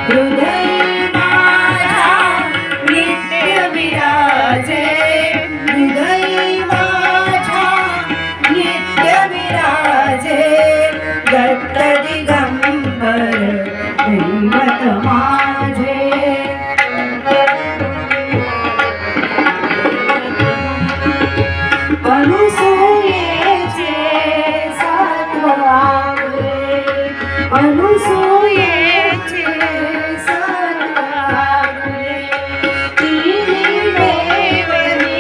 हृदय माझ्या नित्य विराजे, हृदय माझ्या नित्य विराजे, दत्त दिगंबर दैवत माझे. अनुसूयेचे सातवारे, अनुसूयेचे सातवारे, तिन्ही देवनी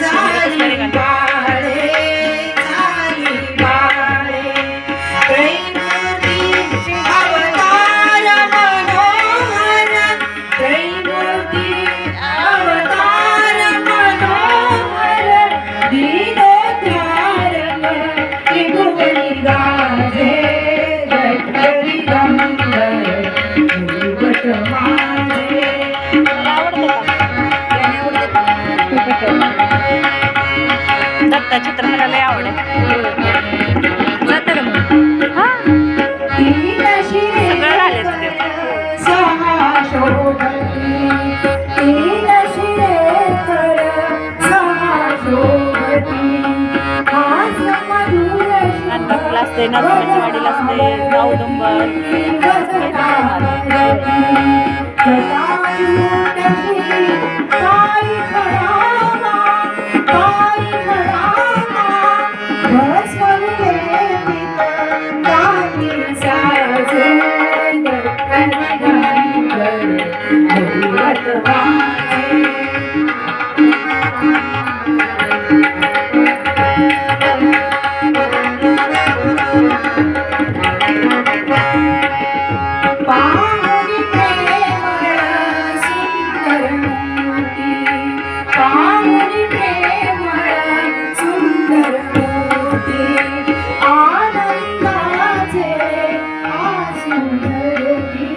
झाली बाळे, झाली बाळे. त्रैमूर्ती अवतार मनोहर, त्रैमूर्ती अवतार मनोहर, दीनोद्धारक त्रिभुवनी गाजे, दत्त दिगंबर दैवत माझे. दत्ता चित्र मला लय आवडेल. जातं का मग? तीन शिरे सगळं झालं तुझे. सहा शोभती, तीन शिरे कर सहा शोभती, हास मधुर गणपतीला असते, नरसिंहाच्या वाडीला असते, औदुंबर पावनी प्रेमळ सुंदर मूर्ती, पावनी प्रेमळ सुंदर मूर्ती, आनंदाचे आसुंदरती,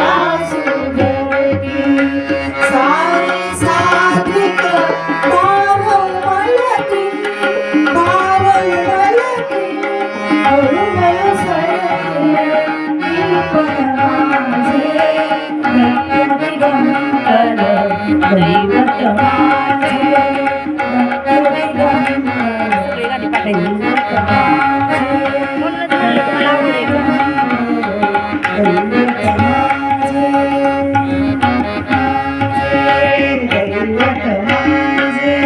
आसुंदरती. सारी सात्विक पावलती, पावलती, अरुणय सरते दीपक माझे, दत्त दिगंबर दैवत माझे, दत्त दिगंबर दैवत माझे, मला आवडेल. दैवत माझे, दैवत माझे.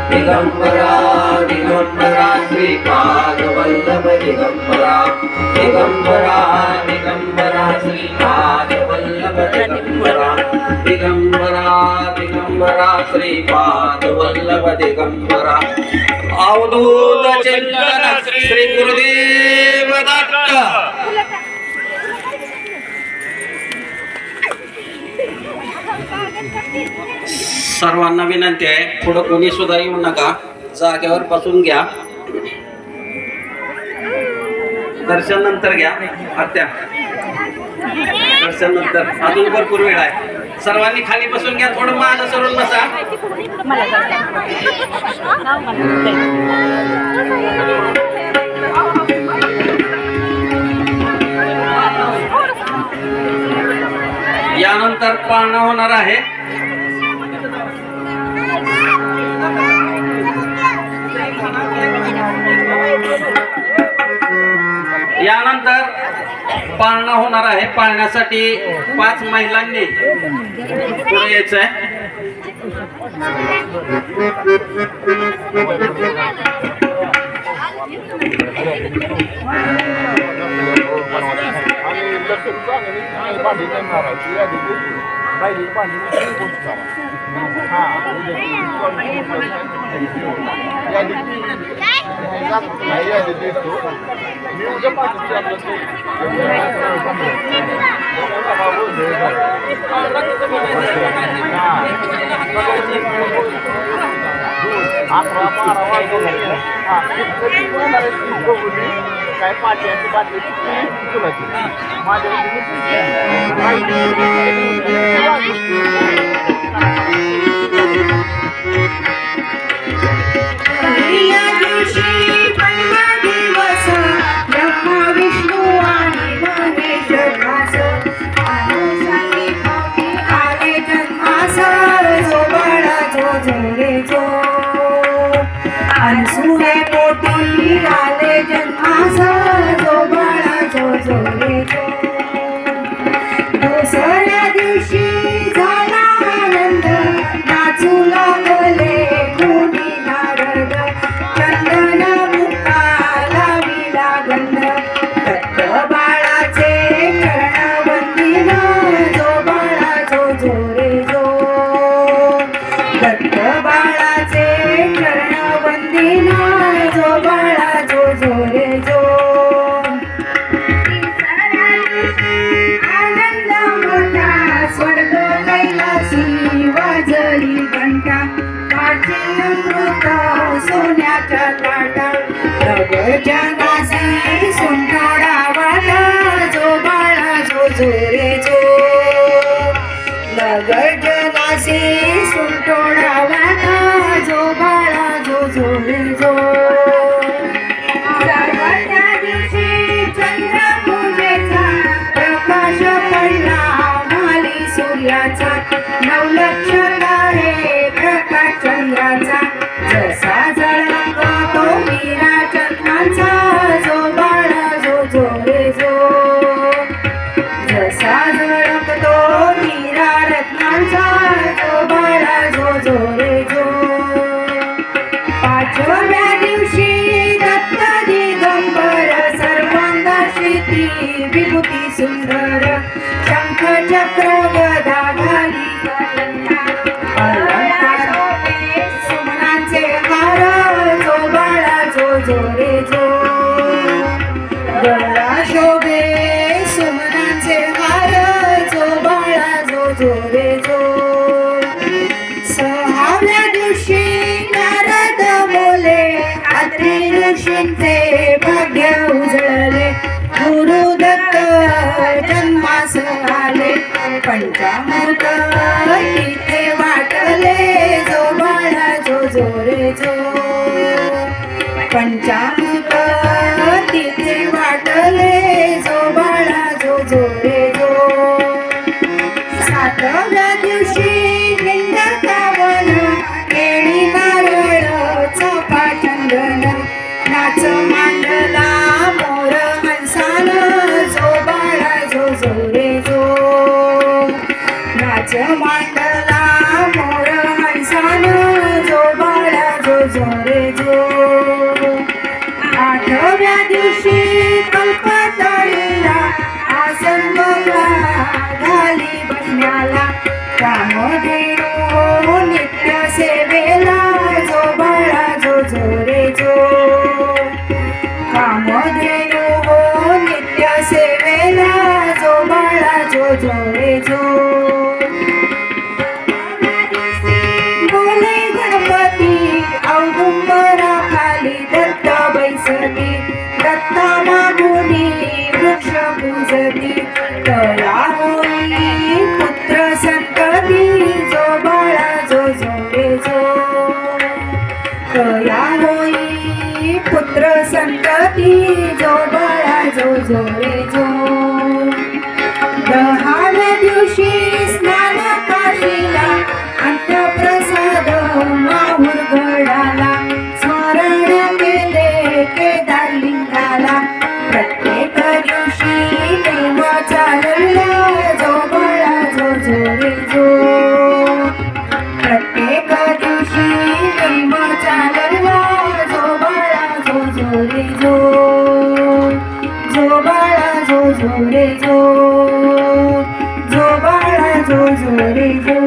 दिगंबरा दिगंबरा श्रीपाद वल्लभ दिगंबरा, दिगंबरा दिगंबरा श्रीपाद वल्लभ दिगंबरा, दिगंबरा दिगंबरा श्रीपाद वल्लभ दिगंबरा. अवधूत चिंतन श्री गुरुदेव दत्त. सर्वांना विनंती आहे, पुढे कोणी सुद्धा येऊ नका, जागेवर बसून घ्या. दर्शन नंतर घ्या. आत्या दर्शन नंतर, अजून भरपूर वेळ आहे. सर्वांनी खाली बसून घ्या, थोडं मागं सरून बसा. मला जायचं. नाव मला यानंतर पाळणा होणार आहे. यानंतर पाळणा होणार आहे. पाळण्यासाठी 5 महिलांनी पुढे यायचं आहे. काय पाट्याची बाटली माझ्या दिवशी पंधरा दिवस ब्रह्मा विष्णू गर्जनासी सुंठोडा वाटा जो बाळा जो जो रे जो गर्जनासी सुंठोडा वाटा जो बाळा जो जो रे जो त्या दिवशी चंद्रपूजेचा प्रकाश पडला माली सूर्याचा नवलक्ष तारे प्रकाश चंद्राचा जसा झळकतो तो मीरा चंद्राचा जो बाळा जो जो रे जो जसा झळकतो मीरा रत्नांचा जो बाळा जो जो रे जो पाचव्या दिवशी दत्त दिगंबर सर्वांगा श्रीती विभूती सुंदर शंख चक्र गदा घाली अलंकार सुमनांचे हार जो बाळा जो जो रे जो गळा शोभे सुमनांचे हार जो बाळा जो जो रे जो सहाव्या दिवशी नारद बोले अत्रि ऋषींचे भाग्य उजळले गुरुदत्त जन्मास आले पंचामृत तिथे वाटले जो बाळा जो जो रे जो पंचामृत तिथे वाटले जो बाळा जो जो रे जो सातव्या दिवशी लिंगकावन केळी नारळ चपा चंदन नाच मांडला मोर हंसान जो बाळा जो जो रे जो नाच मांडला मोर हंसान जो बाळा जो जो रे जो आठव्या दिवशी कल्पतरूला आसन घाली बसण्याला कामधेनू नित्य सेवेला जो बाळा जो जो रे जो कामधेनू नित्य सेवेला जो बाळा जो जो रे जो बोले गणपती औदुंबरा खाली दत्त बैसती दत्ता मागुनी वृक्ष पूजती तया होई पुत्र संतती जो बाळा जो जो रे जो तया होई पुत्र संतती जो बाळा जो जो रे जो दहाव्या दिवशी स्नान काशीला अंतप्रसाद माहुर गडाला स्मरण केले केदार लिंगाला प्रत्येक दिवशी देव चालला जो बाळा जो जो रे जो प्रत्येक दिवशी देव चालला जो बाळा जो जो रे जो जो बाळा जो जो रे जो जो बाळा जो जो रे जो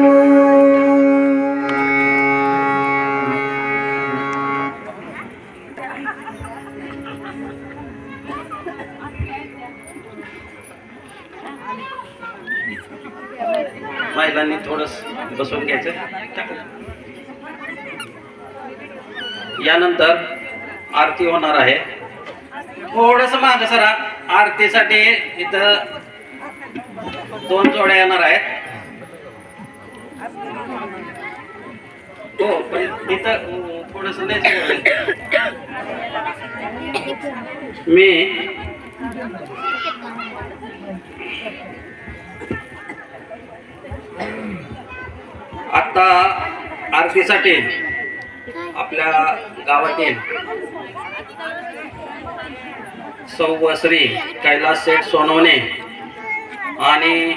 महिलांनी थोडस बसून घ्यायचं. यानंतर आरती होणार आहे. थोडस माग सरा. आरतीसाठी इथं 2 जोड्या येणार आहेत. हो पण इथं थोडस मी आता आरतीसाठी आपल्या गावातील सौवश्री कैलास शेठ सोनवणे आणि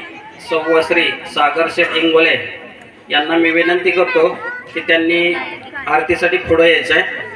सौवश्री सागर शेठ इंगोले यांना मी विनंती करतो की त्यांनी आरतीसाठी पुढे यायचं आहे.